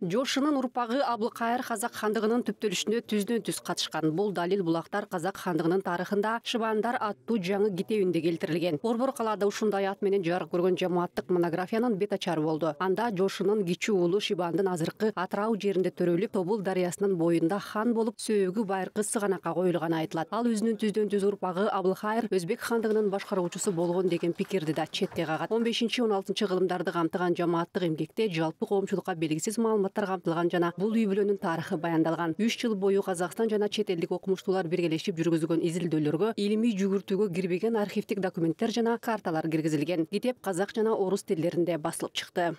Жошунун урпагы Абылкайыр казак хандыгынын түптөлүшүнө түздөн-түз катышкан. Бул далил булактар казак хандыгынын тарыхында Шибандар аттуу жаңы китебинде келтирилген. Борбор калаада ушундай ат менен жарык көргөн жамааттык монографиянын бет ачары болду. Анда Жошунун кичүү уулу Шибандын азыркы Атырау жеринде төрөлүп, Тобул дарыясынын боюнда хан болуп, сөөгү байыркы сыганакка коюлганы айтылат. Ал өзүнүн түздөн-түз урпагы Абылкайыр Өзбек хандыгынын башкаруучусу болгон деген пикирди да четке кагат. 15-16 кылымдарды камтыган жамааттык эмгекте жалпы коомчулукка белгисиз маалыматтар камтылган жана бул үй бүлөнүн тарыхы баяндалган. 3 жыл бою Казакстан жана чет элдик окумуштуулар биргелешип жүргүзгөн изилдөөлөргө илимий жүгүртүүгө кирбеген архивдик документтер жана карталар киргизилген. Китеп казак жана орус тилдеринде басылып чыкты.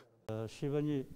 Шибани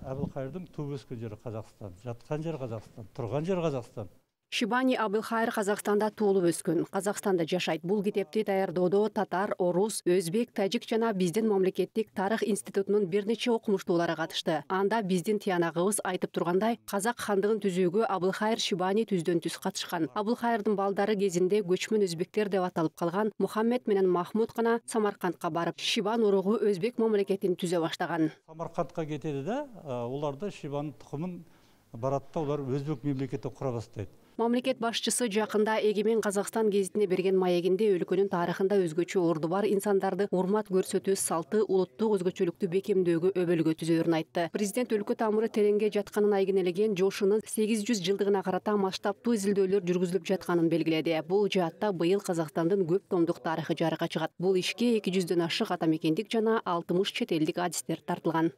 Абылкайырдын тууп өскөн жери Казакстан, жаткан жери Казакстан, турган жери Казакстан. Шибани Абылкайыр Казакстанда туулуп өскөн, Казакстанда жашайт. Бул китепти даярдоодо татар, орус, өзбек, тажик жана биздин мамлекеттик тарых институтунун бир нече окумуштуулары катышты. Анда биздин тиянагыбыз айтып тургандай, казак хандыгын түзүүгө Абылкайыр Шибани түздөн-түз катышкан. Абылкайырдын балдары кезинде көчмөн өзбектер деп аталып калган Мухаммед менен Махмуд гана Самаркандка барып, Шибан уругу өзбек мамлекетин түзө баштаган. Самаркандка кетеди да, уларда Шибан тукумун баратта улар өзбек мемлекети кура баштайт. Мамлекет башчысы жакында Эгемен Казакстан гезитине берген маегинде өлкөнүн тарыхында өзгөчө орду бар инсандарды урмат көрсөтүү салты улуттук өзгөчөлүктү бекемдөөгө өбөлгө түзөөрүн айтты. Президент өлкө тамыры тереңге жатканын айгинелеген Жошунун 800 жылдыгына карата масштабтуу изилдөөлөр жүргүзүлүп жатканын белгиледи. Бул жаатта быйыл Казакстандын көп томдук тарыхы жарыкка чыгат. Бул ишке 200дөн ашык ата мекендик жана 60 чет элдик адистер тартылган.